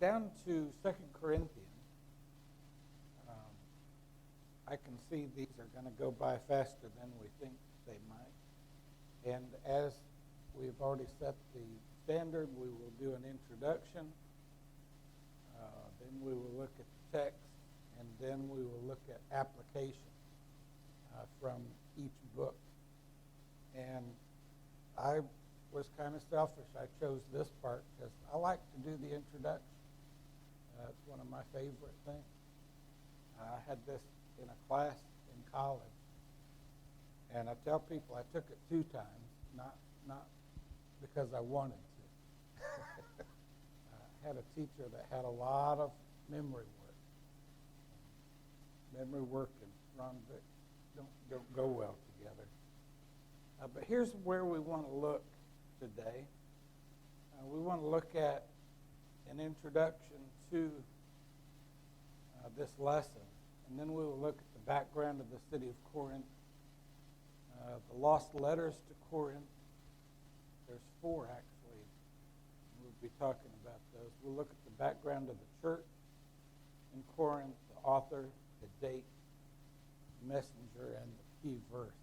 down to 2 Corinthians. I can see these are going to go by faster than we think they might. And as we've already set the standard, we will do an introduction. Then we will look at the text, and then we will look at application from each book. And I was kind of selfish. I chose this part because I like to do the introduction. It's one of my favorite things. I had this in a class in college, and I tell people I took it 2 times, not because I wanted to. I had a teacher that had a lot of memory work. Memory work and Ron Vick don't go well together. But here's where we want to look today. We want to look at an introduction to this lesson, and then we will look at the background of the city of Corinth, the lost letters to Corinth. There's 4 actually. We'll be talking about those. We'll look at the background of the church in Corinth, the author, the date, the messenger, and the key verse.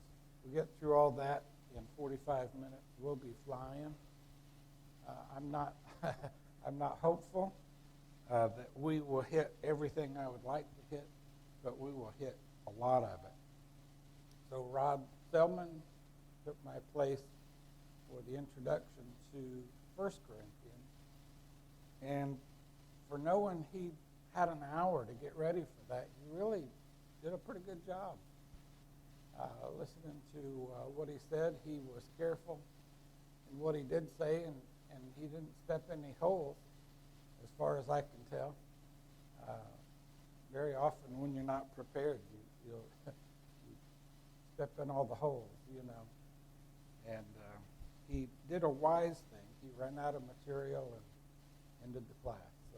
We get through all that in 45 minutes. We'll be flying. I'm not hopeful that we will hit everything I would like to hit, but we will hit a lot of it. So Rob Selman took my place for the introduction to 1 Corinthians, and for knowing he had an hour to get ready for that, he really did a pretty good job. Listening to what he said, he was careful in what he did say, and he didn't step in any holes, as far as I can tell. Very often when you're not prepared, you step in all the holes, And he did a wise thing. He ran out of material and ended the class. So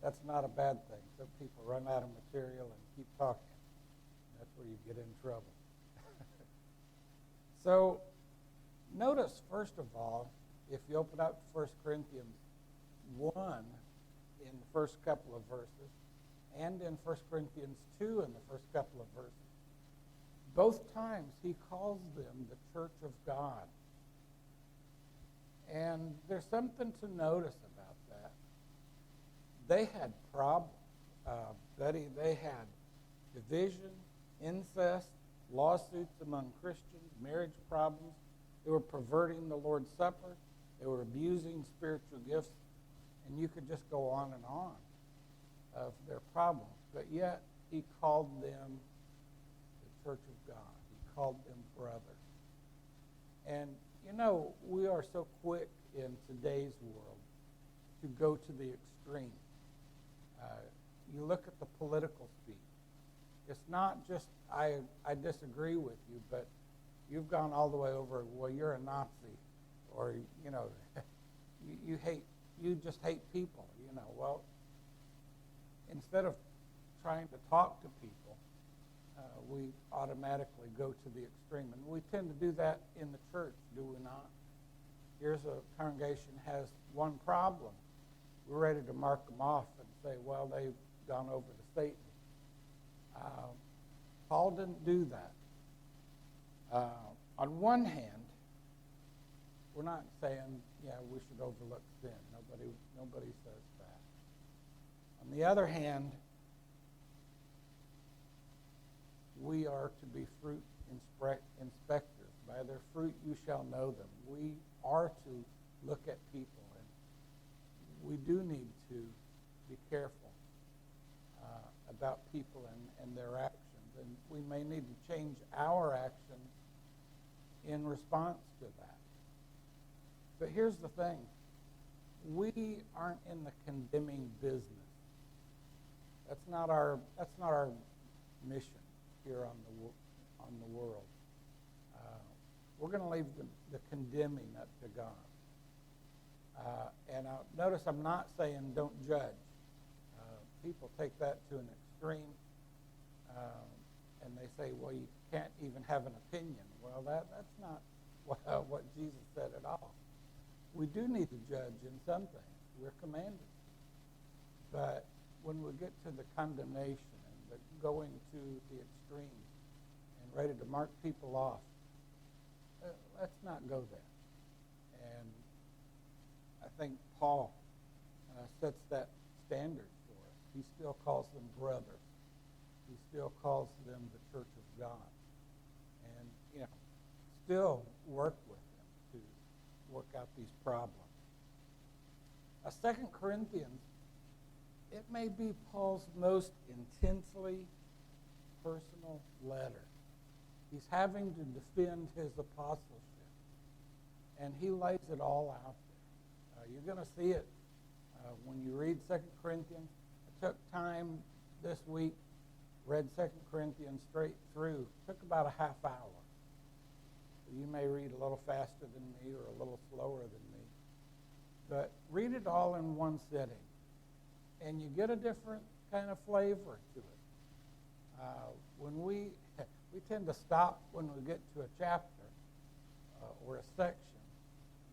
that's not a bad thing. Some people run out of material and keep talking. That's where you get in trouble. So notice, first of all, if you open up to 1 Corinthians 1 in the first couple of verses, and in 1 Corinthians 2 in the first couple of verses, both times he calls them the church of God. And there's something to notice about that. They had problems. Betty, they had division, incest, lawsuits among Christians, marriage problems. They were perverting the Lord's Supper. They were abusing spiritual gifts. And you could just go on and on of their problems. But yet, he called them the church of God. He called them brothers. And, we are so quick in today's world to go to the extreme. You look at the political speech. It's not just, I disagree with you, but you've gone all the way over, well, you're a Nazi, or, you just hate people, Well, instead of trying to talk to people, we automatically go to the extreme. And we tend to do that in the church, do we not? Here's a congregation has one problem. We're ready to mark them off and say, well, they've gone over to Satan. Paul didn't do that. On one hand, we're not saying, we should overlook sin. Nobody says that. On the other hand, we are to be fruit inspectors. By their fruit you shall know them. We are to look at people, and we do need to be careful about people and their actions. And we may need to change our actions in response to that. But here's the thing. We aren't in the condemning business. That's not our mission here on the world. We're going to leave the condemning up to God. And notice I'm not saying don't judge. People take that to an extreme, and they say, well, you can't even have an opinion. Well, that's not what Jesus said at all. We do need to judge in some things. We're commanded. But when we get to the condemnation and the going to the extreme and ready to mark people off, let's not go there. And I think Paul sets that standard for us. He still calls them brothers. He still calls them the church of God. And, still work with them to work out these problems. 2 Corinthians, it may be Paul's most intensely personal letter. He's having to defend his apostleship, and he lays it all out there. You're going to see it when you read 2 Corinthians. I took time this week, read 2 Corinthians straight through. Took about a half hour. You may read a little faster than me or a little slower than me. But read it all in one sitting, and you get a different kind of flavor to it. When we tend to stop when we get to a chapter or a section.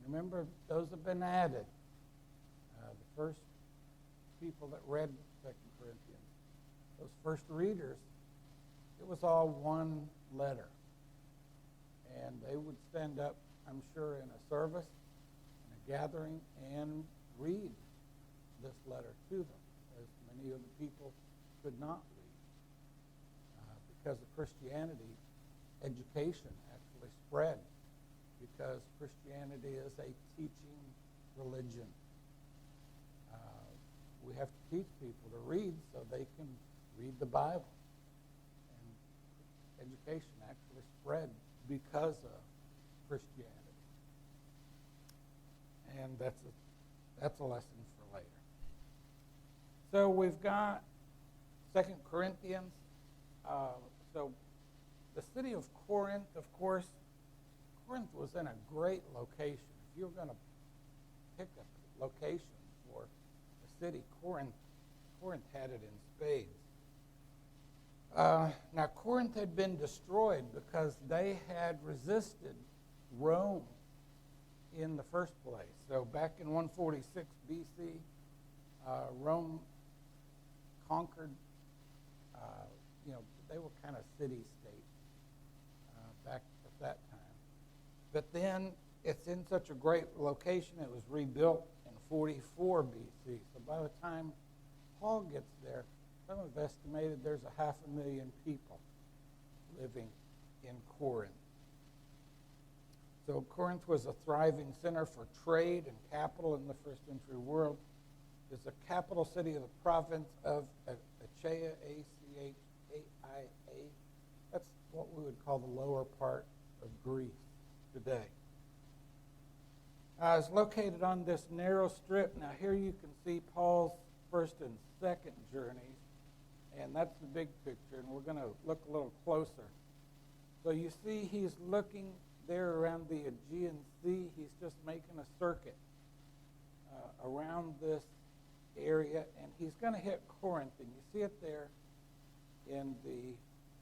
Remember, those have been added. The first people that read 2 Corinthians, those first readers, it was all one letter. And they would stand up, I'm sure, in a service, in a gathering, and read this letter to them, as many of the people could not read. Because of Christianity, education actually spread, because Christianity is a teaching religion. We have to teach people to read so they can read the Bible. And education actually spread because of Christianity. And that's a lesson for later. So we've got 2 Corinthians. So the city of Corinth, of course, Corinth was in a great location. If you're going to pick a location for the city, Corinth had it in spades. Now, Corinth had been destroyed because they had resisted Rome in the first place. So back in 146 B.C., Rome conquered, they were kind of city-state back at that time. But then it's in such a great location, it was rebuilt in 44 B.C. So by the time Paul gets there, some have estimated there's 500,000 people living in Corinth. So Corinth was a thriving center for trade and capital in the first century world. It's the capital city of the province of Achaia, Achaia. That's what we would call the lower part of Greece today. It's located on this narrow strip. Now here you can see Paul's first and second journeys, and that's the big picture, and we're going to look a little closer. So you see he's looking there around the Aegean Sea. He's just making a circuit around this area, and he's going to hit Corinth, and you see it there in the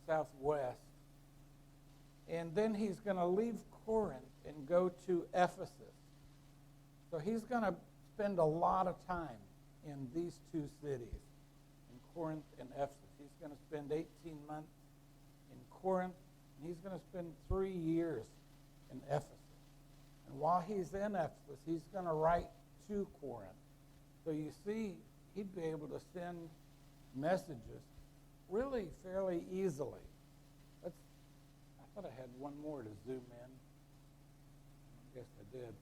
southwest. And then he's going to leave Corinth and go to Ephesus. So he's going to spend a lot of time in these two cities, in Corinth and Ephesus. He's going to spend 18 months in Corinth, and he's going to spend 3 years in Ephesus. And while he's in Ephesus, he's going to write to Corinth. So you see, he'd be able to send messages really fairly easily. I thought I had one more to zoom in. I guess I did.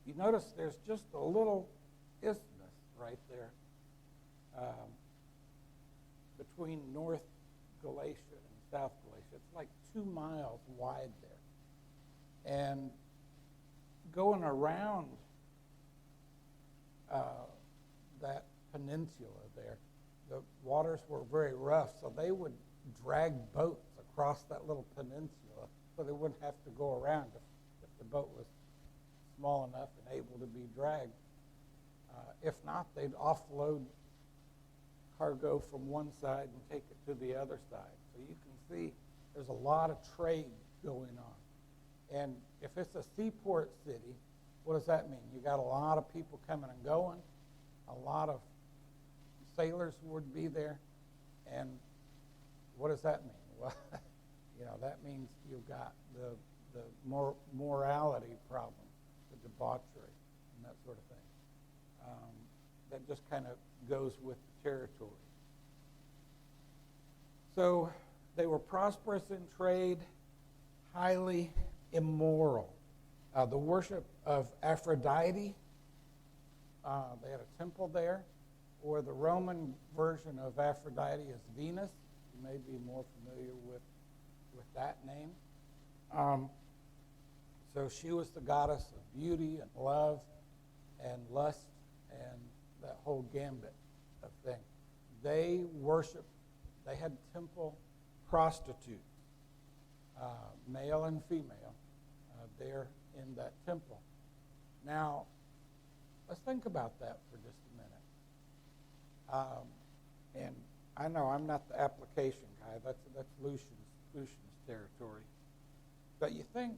You notice there's just a little isthmus right there between North Galatia and South Galatia. It's like 2 miles wide there. And going around that peninsula there, the waters were very rough, so they would drag boats across that little peninsula so they wouldn't have to go around if the boat was small enough and able to be dragged. If not, they'd offload cargo from one side and take it to the other side. So you can see there's a lot of trade going on. And if it's a seaport city, what does that mean? You got a lot of people coming and going, a lot of sailors would be there. And what does that mean? Well, that means you've got the morality problem, the debauchery, and that sort of thing. That just kind of goes with the territory. So they were prosperous in trade, highly immoral. The worship of Aphrodite, they had a temple there, or the Roman version of Aphrodite is Venus. You may be more familiar with that name. So she was the goddess of beauty and love and lust and that whole gambit of things. They had temple prostitutes, male and female, there in that temple. Now, let's think about that for just a minute. And I know I'm not the application guy. That's Lucian's territory. But you think,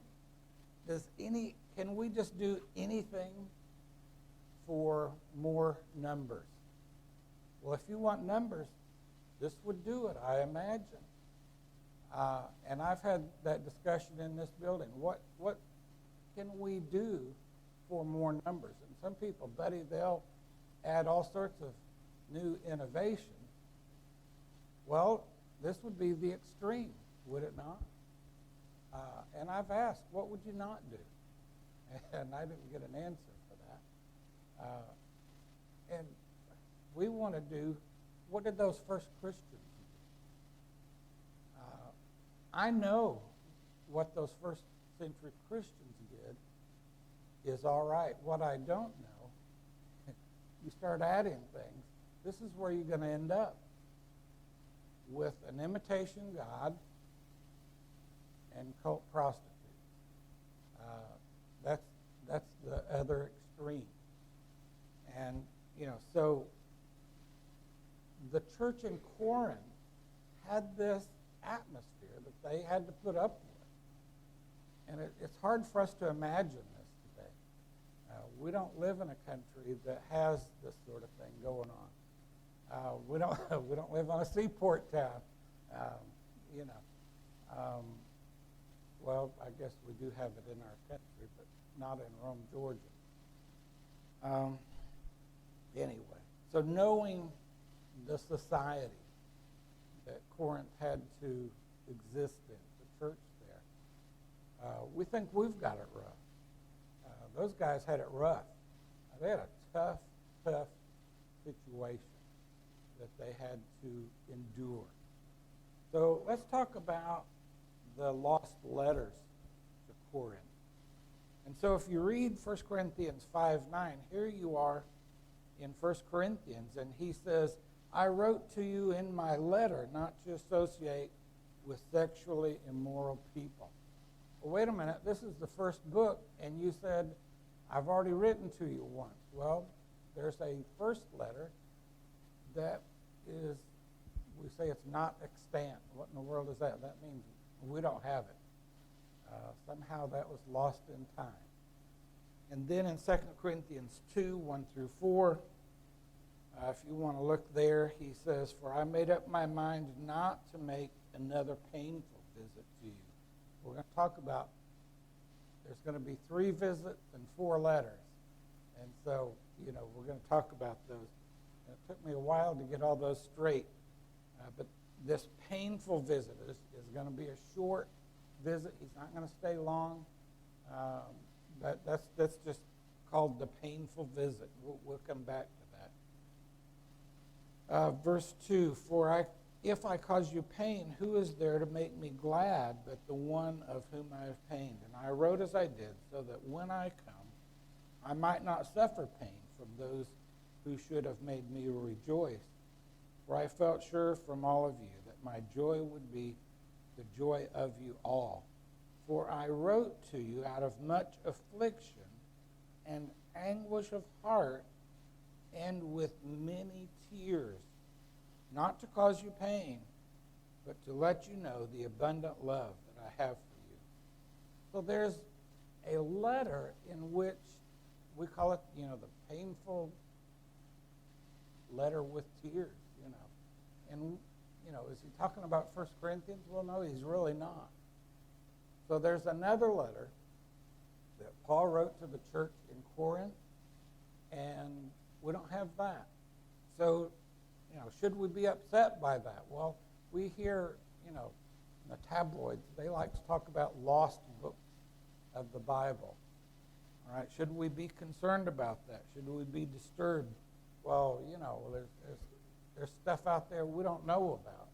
can we just do anything for more numbers? Well, if you want numbers, this would do it, I imagine. And I've had that discussion in this building. What can we do for more numbers? And some people, Buddy, they'll add all sorts of new innovations. Well, this would be the extreme, would it not? And I've asked, what would you not do? And I didn't get an answer for that. And we want to do, what did those first Christians do? I know what those first century Christians did is all right. What I don't know, you start adding things, this is where you're going to end up with an imitation God and cult prostitutes. That's the other extreme. And, so the church in Corinth had this atmosphere that they had to put up with. And it's hard for us to imagine this today. We don't live in a country that has this sort of thing going on. We don't live on a seaport town. Well, I guess we do have it in our country, but not in Rome, Georgia. Anyway, so knowing the society that Corinth had to exist in, the church there, we think we've got it rough. Those guys had it rough. They had a tough situation that they had to endure. So let's talk about the lost letters to Corinth. And so if you read 1 Corinthians 5:9, here you are in 1 Corinthians, and he says, I wrote to you in my letter not to associate with sexually immoral people. Well, wait a minute, this is the first book, and you said, I've already written to you once. Well, there's a first letter that is, we say it's not extant. What in the world is that? That means we don't have it. Somehow that was lost in time. And then in 2 Corinthians 2:1-4, if you want to look there, he says, For I made up my mind not to make another painful visit to you. We're going to talk about, there's going to be 3 visits and 4 letters. And so, we're going to talk about those. And it took me a while to get all those straight. But this painful visit is going to be a short visit. He's not going to stay long. That's just called the painful visit. We'll come back to that. Verse 2, if I cause you pain, who is there to make me glad but the one of whom I have pained? And I wrote as I did, so that when I come, I might not suffer pain from those who should have made me rejoice. For I felt sure from all of you that my joy would be the joy of you all. For I wrote to you out of much affliction and anguish of heart and with many tears, not to cause you pain, but to let you know the abundant love that I have for you. So there's a letter in which we call it, the painful letter with tears, you know. And, you know, is he talking about 1 Corinthians? Well, no, he's really not. So there's another letter that Paul wrote to the church in Corinth, and we don't have that. So, you know, should we be upset by that? Well, we hear, you know, in the tabloids, they like to talk about lost books of the Bible. All right, should we be concerned about that? Should we be disturbed? Well, you know, there's stuff out there we don't know about.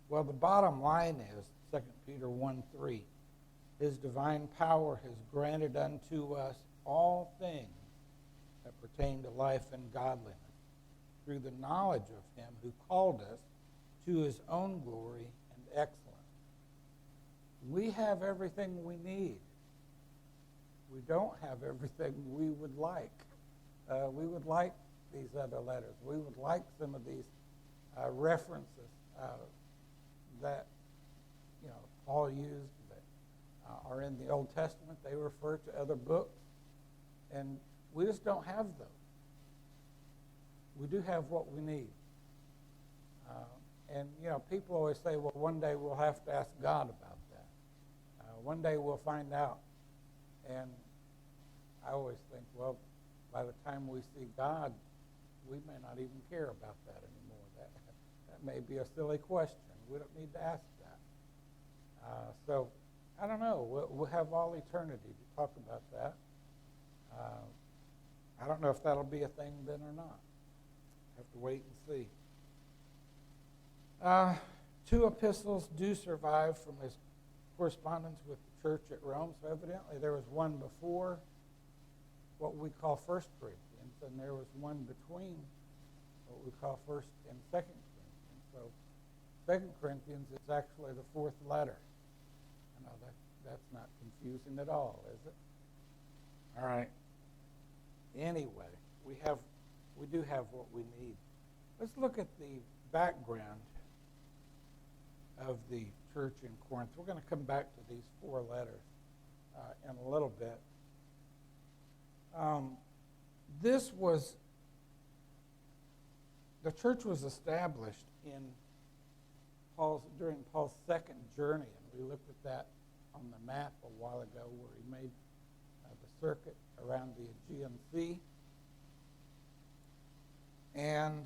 Well, the bottom line is 2 Peter 1:3. His divine power has granted unto us all things that pertain to life and godliness through the knowledge of him who called us to his own glory and excellence. We have everything we need. We don't have everything we would like. We would like these other letters. We would like some of these references that, you know, Paul used that are in the Old Testament. They refer to other books, and we just don't have those. We do have what we need. And, you know, people always say, well, one day we'll have to ask God about that. One day we'll find out. And I always think, well, by the time we see God, we may not even care about that anymore. That may be a silly question. We don't need to ask that. So, I don't know. We'll have all eternity to talk about that. I don't know if that'll be a thing then or not. Have to wait and see. 2 epistles do survive from his correspondence with the church at Rome. So evidently there was one before what we call 1 Corinthians, and there was one between what we call 1 and 2 Corinthians. So 2 Corinthians is actually the fourth letter. I know that's not confusing at all, is it? All right. Anyway, we do have what we need. Let's look at the background of the church in Corinth. We're going to come back to these 4 letters in a little bit. The church was established during Paul's second journey, and we looked at that on the map a while ago where he made the circuit around the Aegean Sea. And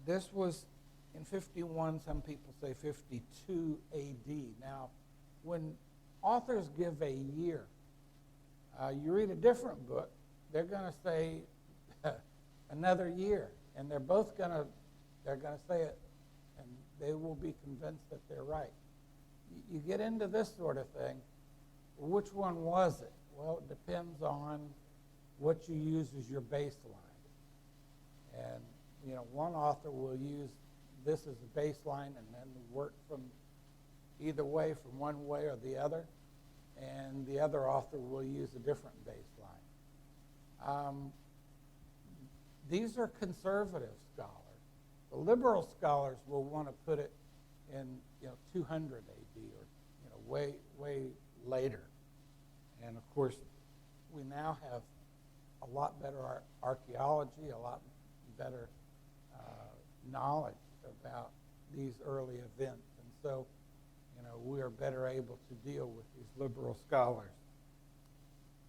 this was in 51, some people say 52 A.D. Now, when authors give a year, you read a different book, they're going to say another year, and they're going to say it, and they will be convinced that they're right. You get into this sort of thing, which one was it? Well, it depends on what you use as your baseline. And, you know, one author will use this as a baseline and then work from either way, from one way or the other, and the other author will use a different baseline. These are conservative scholars. The liberal scholars will want to put it in, you know, 200 A.D. or, you know, way later. And of course, we now have a lot better archaeology, a lot better knowledge about these early events. And so, you know, we are better able to deal with these liberal scholars.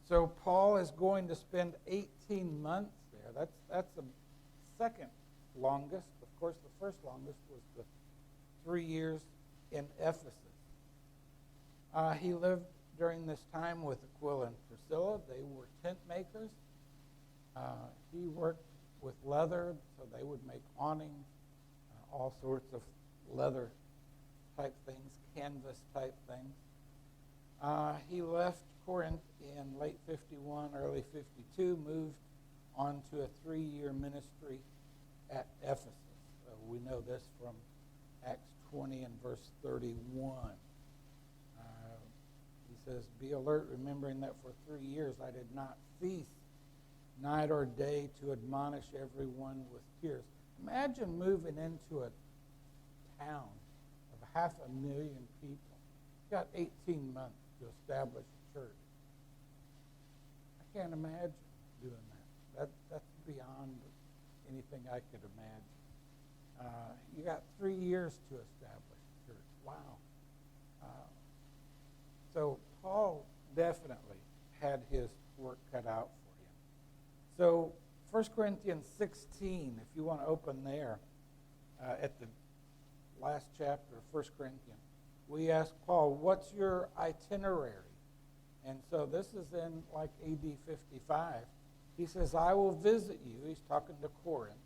So Paul is going to spend 18 months there. That's the second longest. Of course, the first longest was the 3 years in Ephesus. He lived during this time with Aquila and Priscilla. They were tent makers. He worked with leather, so they would make awnings, all sorts of leather type things, canvas type things. He left Corinth in late 51, early 52, moved on to a 3-year ministry at Ephesus. We know this from Acts 20 and verse 31. He says, "Be alert, remembering that for 3 years I did not cease night or day to admonish everyone with tears." Imagine moving into a town of 500,000 people. It's got 18 months to establish a church. I can't imagine doing that. That's beyond anything I could imagine. You got 3 years to establish a church. Wow. So Paul definitely had his work cut out for him. So 1 Corinthians 16, if you want to open there at the last chapter of 1 Corinthians, we ask Paul, what's your itinerary? And so this is in like AD 55. He says, I will visit you. He's talking to Corinth.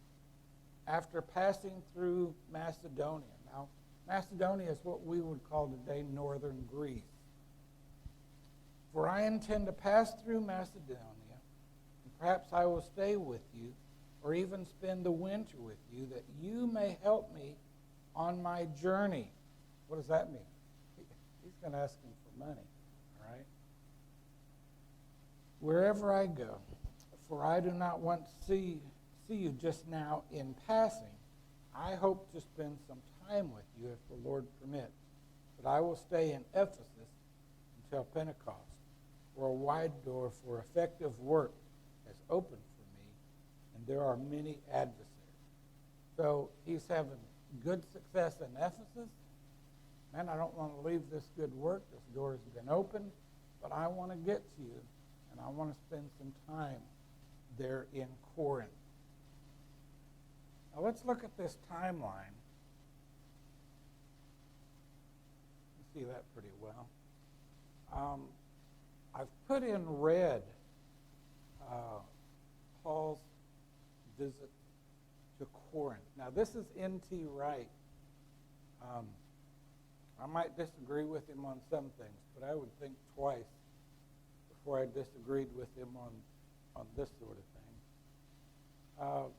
After passing through Macedonia. Now, Macedonia is what we would call today northern Greece. For I intend to pass through Macedonia, and perhaps I will stay with you, or even spend the winter with you, that you may help me on my journey. What does that mean? He's going to ask him for money, all right? Wherever I go, for I do not want to see you just now in passing. I hope to spend some time with you if the Lord permits. But I will stay in Ephesus until Pentecost, where a wide door for effective work has opened for me, and there are many adversaries. So he's having good success in Ephesus. Man, I don't want to leave this good work. This door has been opened, but I want to get to you, and I want to spend some time there in Corinth. Now let's look at this timeline. You see that pretty well. I've put in red Paul's visit to Corinth. Now this is N.T. Wright. I might disagree with him on some things, but I would think twice before I disagreed with him on this sort of thing.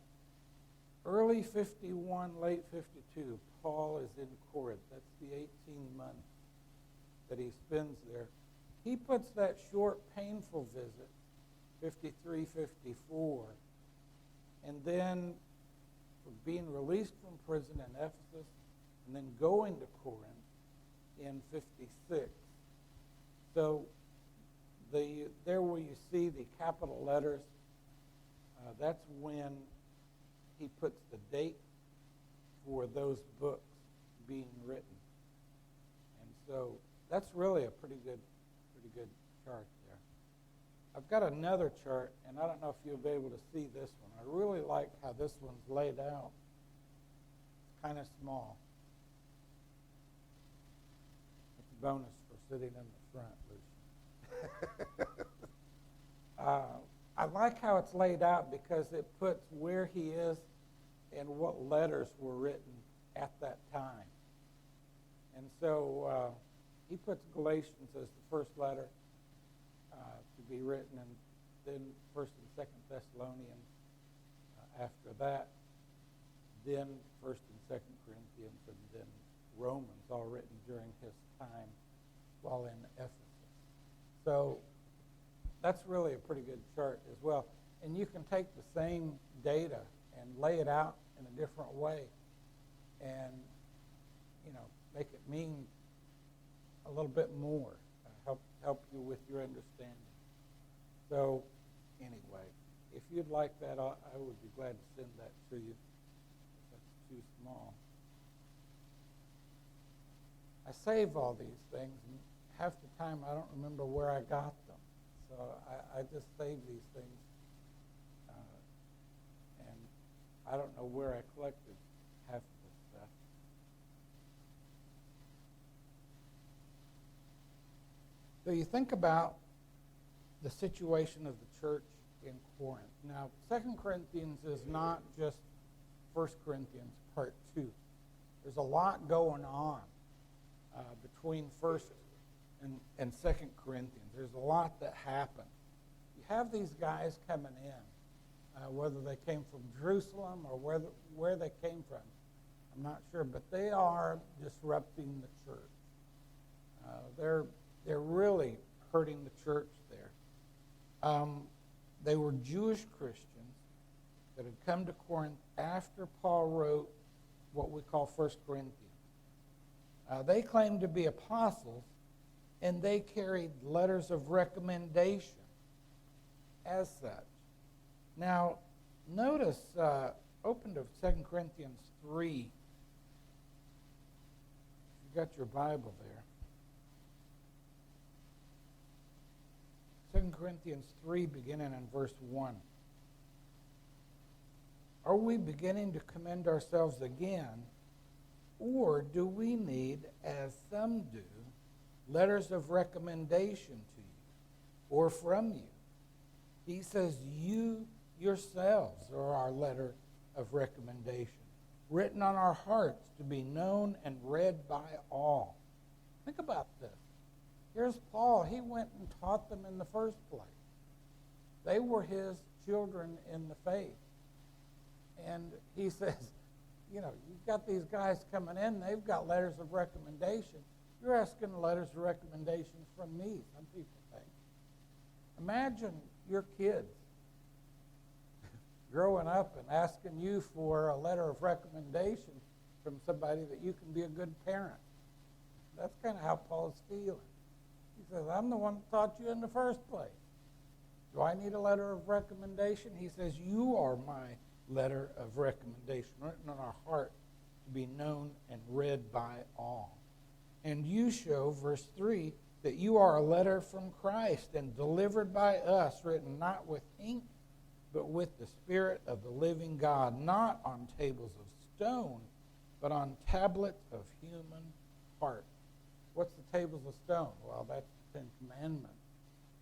Early 51, late 52, Paul is in Corinth. That's the 18 months that he spends there. He puts that short, painful visit, 53, 54, and then being released from prison in Ephesus, and then going to Corinth in 56. So there where you see the capital letters, that's when he puts the date for those books being written. And so that's really a pretty good chart there. I've got another chart, and I don't know if you'll be able to see this one. I really like how this one's laid out. It's kind of small. It's a bonus for sitting in the front, Lucian. I like how it's laid out because it puts where he is and what letters were written at that time. And so he puts Galatians as the first letter to be written, and then 1st and 2nd Thessalonians after that, then 1st and 2nd Corinthians, and then Romans, all written during his time while in Ephesus. So that's really a pretty good chart as well. And you can take the same data and lay it out in a different way and, make it mean a little bit more, help you with your understanding. So anyway, if you'd like that, I would be glad to send that to you if that's too small. I save all these things, and half the time I don't remember where I got them. So I just save these things, and I don't know where I collected half of this stuff. So you think about the situation of the church in Corinth. Now, 2 Corinthians is not just 1 Corinthians part 2. There's a lot going on between 1st and 2nd Corinthians. There's a lot that happened. You have these guys coming in, whether they came from Jerusalem or where they came from. I'm not sure, but they are disrupting the church. They're really hurting the church there. They were Jewish Christians that had come to Corinth after Paul wrote what we call 1 Corinthians. They claimed to be apostles, and they carried letters of recommendation as such. Now, notice Open to 2 Corinthians 3. You got your Bible there. 2 Corinthians 3, beginning in verse 1. Are we beginning to commend ourselves again, or do we need, as some do, letters of recommendation to you or from you? He says, you yourselves are our letter of recommendation, written on our hearts to be known and read by all. Think about this. Here's Paul. He went and taught them in the first place. They were his children in the faith. And he says, you've got these guys coming in. They've got letters of recommendation. You're asking letters of recommendation from me, some people think. Imagine your kids growing up and asking you for a letter of recommendation from somebody that you can be a good parent. That's kind of how Paul's feeling. He says, I'm the one that taught you in the first place. Do I need a letter of recommendation? He says, you are my letter of recommendation, written on our heart to be known and read by all. And you show, verse 3, that you are a letter from Christ and delivered by us, written not with ink, but with the Spirit of the living God, not on tables of stone, but on tablets of human heart. What's the tables of stone? Well, that's the Ten Commandments.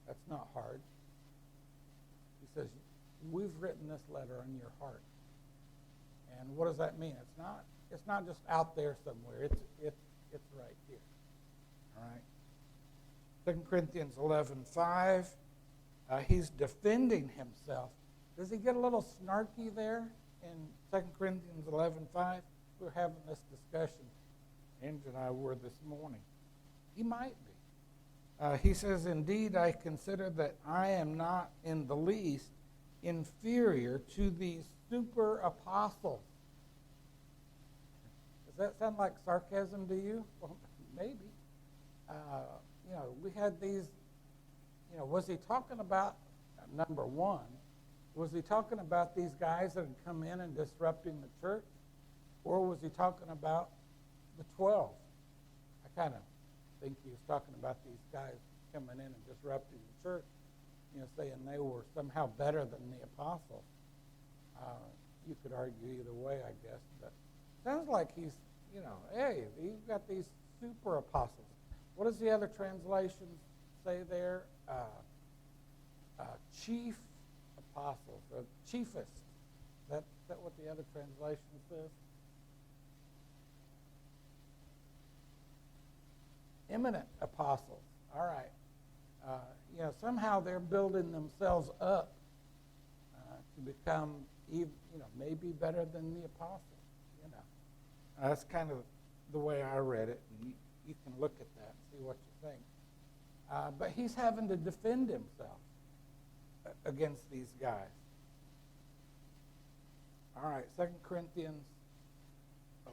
That's not hard. He says, we've written this letter on your heart. And what does that mean? It's not just out there somewhere. It's right here. All right. 2 Corinthians 11:5. He's defending himself. Does he get a little snarky there in 2 Corinthians 11:5? We were having this discussion, Ange and I were this morning. He might be. He says, indeed, I consider that I am not in the least inferior to these super apostles. Does that sound like sarcasm to you? Well, maybe. We had these, was he talking about, number one, was he talking about these guys that had come in and disrupting the church? Or was he talking about the 12? I kind of think he was talking about these guys coming in and disrupting the church, saying they were somehow better than the apostles. You could argue either way, I guess. But it sounds like he's, hey, you've got these super apostles. What does the other translations say there? Chief apostles, or chiefest. Is that what the other translation says? Eminent apostles. All right. Somehow they're building themselves up to become, even, maybe better than the apostles. That's kind of the way I read it, and you can look at that and see what you think. But he's having to defend himself against these guys. All right, 2 Corinthians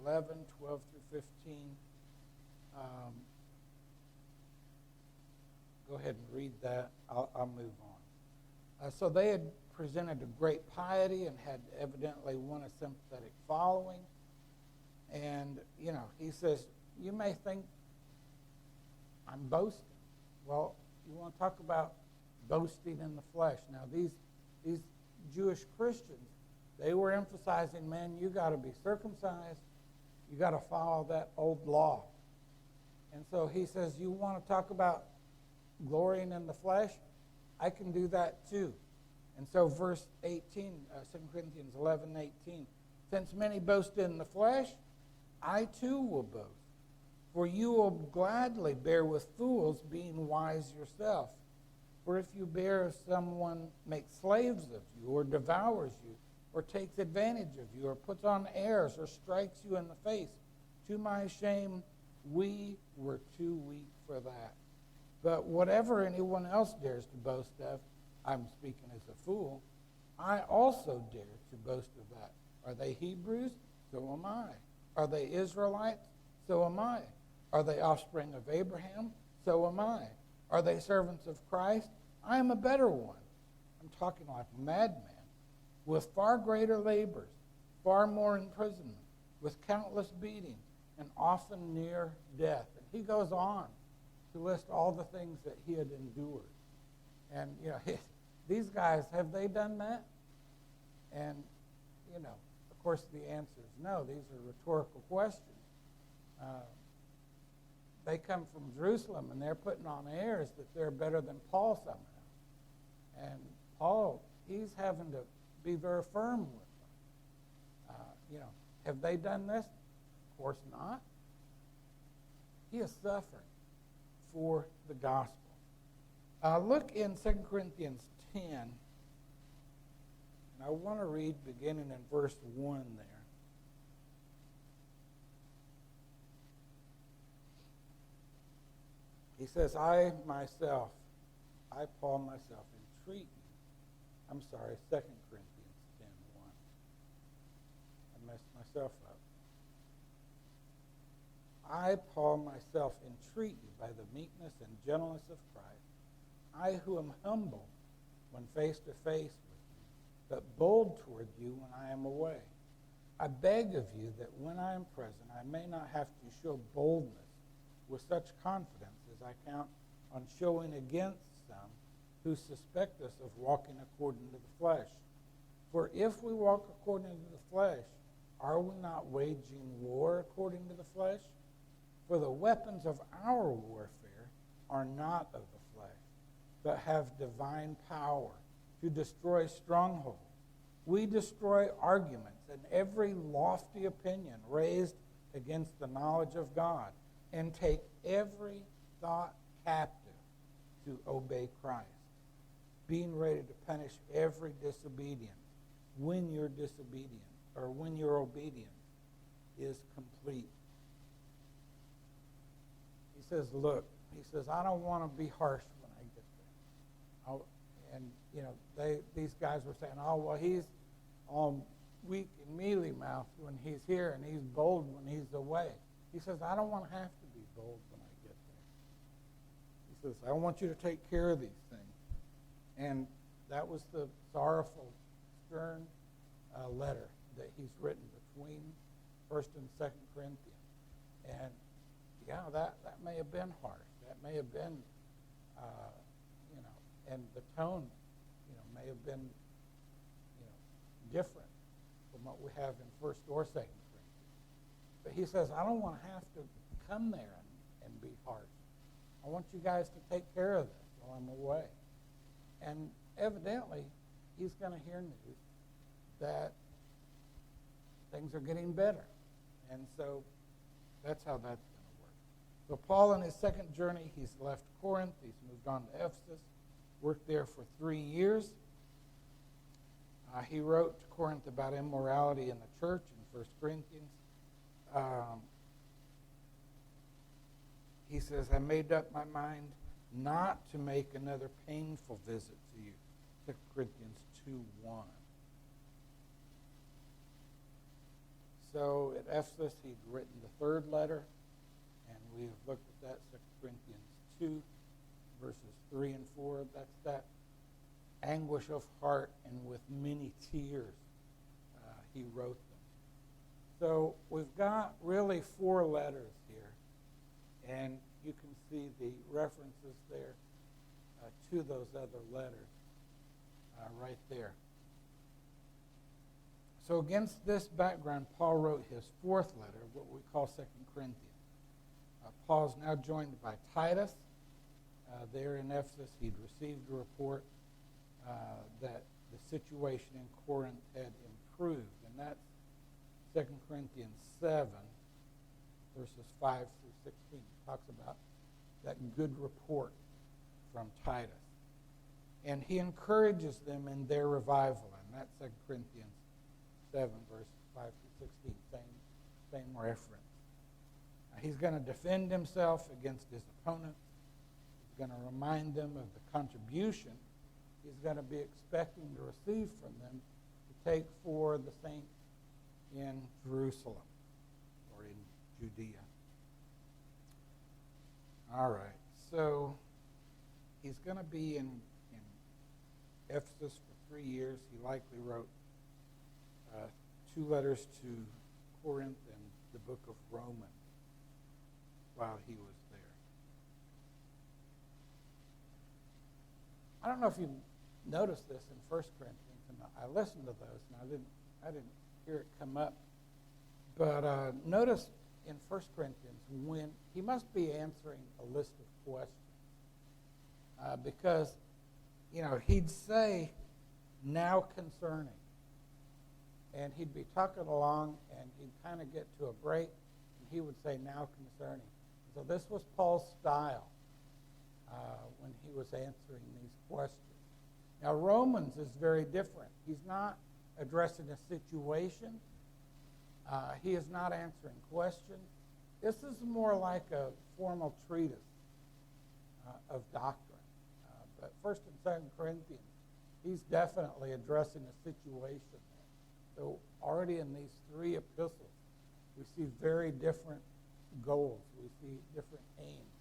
11, 12 through 15. Go ahead and read that. I'll move on. So they had presented a great piety and had evidently won a sympathetic following. And, he says, you may think I'm boasting. Well, you want to talk about boasting in the flesh. Now, these Jewish Christians, they were emphasizing, man, you got to be circumcised. You got to follow that old law. And so he says, you want to talk about glorying in the flesh? I can do that too. And so verse 18, 2 Corinthians 11:18, since many boast in the flesh, I too will boast. For you will gladly bear with fools, being wise yourself. For if you bear, if someone makes slaves of you, or devours you, or takes advantage of you, or puts on airs, or strikes you in the face, to my shame, we were too weak for that. But whatever anyone else dares to boast of, I'm speaking as a fool, I also dare to boast of that. Are they Hebrews? So am I. Are they Israelites? So am I. Are they offspring of Abraham? So am I. Are they servants of Christ? I am a better one. I'm talking like a madman. With far greater labors, far more imprisonment, with countless beatings, and often near death. And he goes on to list all the things that he had endured. And, these guys, have they done that? And, of course the answer is no. These are rhetorical questions. They come from Jerusalem, and they're putting on airs that they're better than Paul somehow. And Paul, he's having to be very firm with them. Have they done this? Of course not. He is suffering for the gospel. Look in 2 Corinthians 10, and I want to read beginning in verse 1 there. He says, I, Paul, myself, entreat you. I'm sorry, 2 Corinthians 10:1. I messed myself up. I, Paul, myself, entreat you by the meekness and gentleness of Christ, I who am humble when face to face with you, but bold toward you when I am away. I beg of you that when I am present, I may not have to show boldness with such confidence as I count on showing against some who suspect us of walking according to the flesh. For if we walk according to the flesh, are we not waging war according to the flesh? For the weapons of our warfare are not of the flesh, but have divine power to destroy strongholds. We destroy arguments and every lofty opinion raised against the knowledge of God, and take every thought captive to obey Christ, being ready to punish every disobedience when your obedience is complete. He says, look, I don't want to be harsh when I get there. These guys were saying, oh, well, he's all weak and mealy-mouthed when he's here, and he's bold when he's away. He says, I don't want to have to be bold when I get there. He says, I want you to take care of these things. And that was the sorrowful, stern letter that he's written between 1st and 2nd Corinthians. And, that may have been harsh. That may have been, and the tone, may have been, different from what we have in 1st or 2nd Corinthians. But he says, I don't want to have to come there and be harsh. I want you guys to take care of this while I'm away. And evidently, he's going to hear news that things are getting better. And so that's how that's going to work. So Paul, on his second journey, he's left Corinth. He's moved on to Ephesus, worked there for 3 years. He wrote to Corinth about immorality in the church in 1 Corinthians. He says, I made up my mind not to make another painful visit to you. 2 Corinthians 2:1. So at Ephesus, he'd written the third letter, and we've looked at that, 2 Corinthians 2, verses 3 and 4. That's that anguish of heart, and with many tears he wrote them. So we've got really 4 letters here, and you can see the references there to those other letters right there. So against this background, Paul wrote his 4th letter, what we call 2 Corinthians. Paul's now joined by Titus. There in Ephesus, he'd received a report that the situation in Corinth had improved. And that's 2 Corinthians 7, verses 5 through 16. It talks about that good report from Titus. And he encourages them in their revival. And that's 2 Corinthians 7, verses 5 through 16. Same reference. He's going to defend himself against his opponents. He's going to remind them of the contribution he's going to be expecting to receive from them to take for the saints in Jerusalem or in Judea. All right, so he's going to be in Ephesus for 3 years. He likely wrote 2 letters to Corinth and the book of Romans while he was there. I don't know if you noticed this in 1 Corinthians, and I listened to those, and I didn't hear it come up. But notice in 1 Corinthians when he must be answering a list of questions. Because, he'd say, now concerning. And he'd be talking along, and he'd kind of get to a break, and he would say, now concerning. So this was Paul's style when he was answering these questions. Now, Romans is very different. He's not addressing a situation. He is not answering questions. This is more like a formal treatise of doctrine. But 1st and 2nd Corinthians, he's definitely addressing a situation there. So already in these 3 epistles, we see very different goals. We see different aims.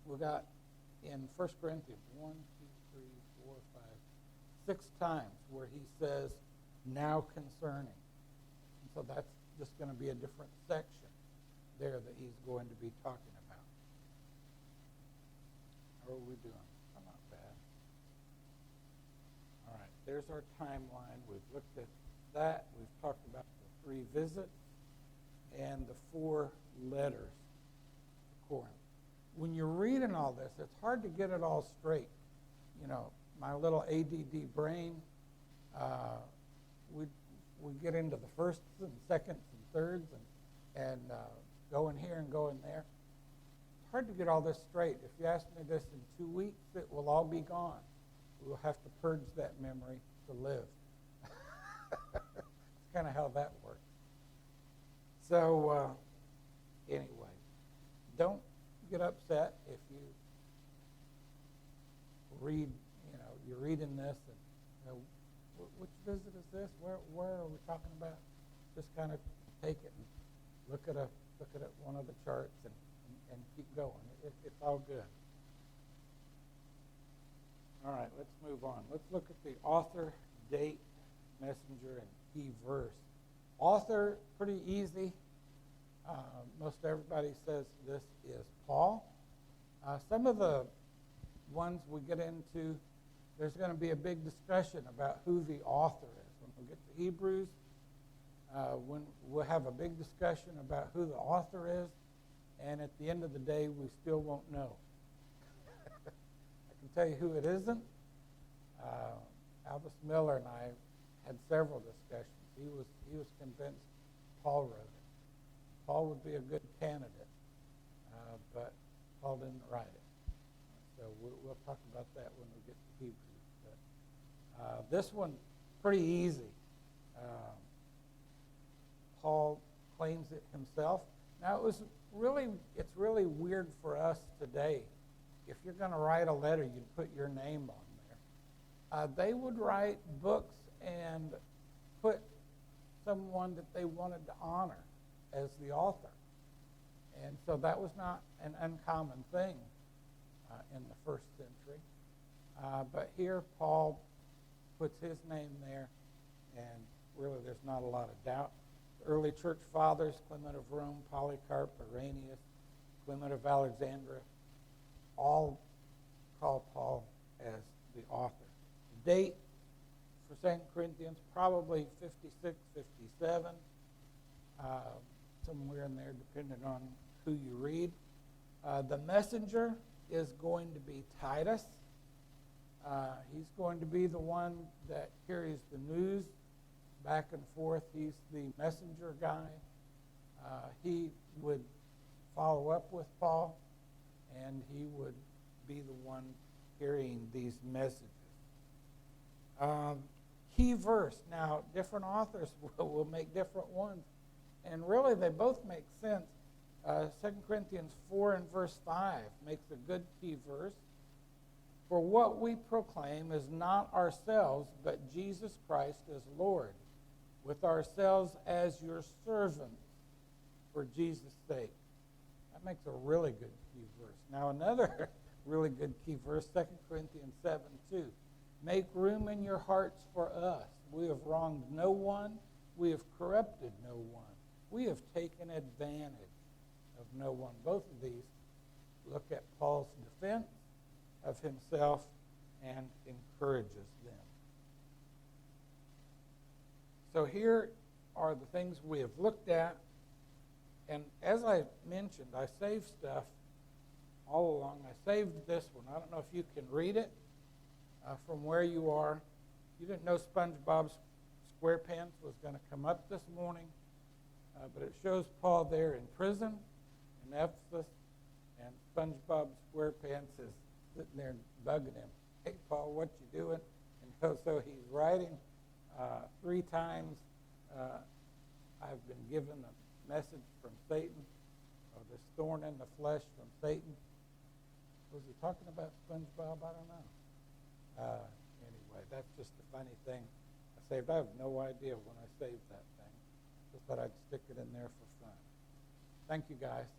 We got in 1 Corinthians 1, 2, 3, 4, 5, 6 times where he says, now concerning. And so that's just going to be a different section there that he's going to be talking about. How are we doing? Oh, not bad. All right, there's our timeline. We've looked at that. We've talked about the 3 visits and the 4 letters to Corinth. When you're reading all this, it's hard to get it all straight. My little ADD brain, we get into the firsts and seconds and thirds and go in here and go in there. It's hard to get all this straight. If you ask me this in 2 weeks, it will all be gone. We'll have to purge that memory to live. It's kind of how that works. So, anyway, don't get upset if you read, you're reading this and, which visit is this? Where are we talking about? Just kind of take it and look at one of the charts and keep going. It's all good. All right, let's move on. Let's look at the author, date, messenger, and key verse. Author, pretty easy. Most everybody says this is Paul. Some of the ones we get into, there's going to be a big discussion about who the author is. When we get to Hebrews, when we'll have a big discussion about who the author is, and at the end of the day, we still won't know. I can tell you who it isn't. Albus Miller and I had several discussions. He was convinced Paul wrote it. Paul would be a good candidate, but Paul didn't write it. So we'll talk about that when we get to Hebrews. But this one, pretty easy. Paul claims it himself. Now, it's really weird for us today. If you're going to write a letter, you'd put your name on there. They would write books and put someone that they wanted to honor as the author. And so that was not an uncommon thing in the first century. But here Paul puts his name there, and really there's not a lot of doubt. The early church fathers, Clement of Rome, Polycarp, Irenaeus, Clement of Alexandria, all call Paul as the author. The date for 2 Corinthians, probably 56, 57, somewhere in there, depending on who you read. The messenger is going to be Titus. He's going to be the one that carries the news back and forth. He's the messenger guy. He would follow up with Paul, and he would be the one carrying these messages. Key verse. Now, different authors will make different ones, and really they both make sense. 2 Corinthians 4 and verse 5 makes a good key verse. For what we proclaim is not ourselves, but Jesus Christ as Lord, with ourselves as your servants for Jesus' sake. That makes a really good key verse. Now, another really good key verse, 2 Corinthians 7:2. Make room in your hearts for us. We have wronged no one. We have corrupted no one. We have taken advantage of no one. Both of these look at Paul's defense of himself and encourages them. So here are the things we have looked at. And as I mentioned, I saved stuff all along. I saved this one. I don't know if you can read it from where you are. You didn't know SpongeBob SquarePants was going to come up this morning, but it shows Paul there in prison in Ephesus, and SpongeBob SquarePants is sitting there bugging him. Hey, Paul, what you doing? And so he's writing 3 times, I've been given a message from Satan, or this thorn in the flesh from Satan. Was he talking about SpongeBob? I don't know. Anyway, that's just a funny thing I saved. I have no idea when I saved that thing. Just thought I'd stick it in there for fun. Thank you, guys.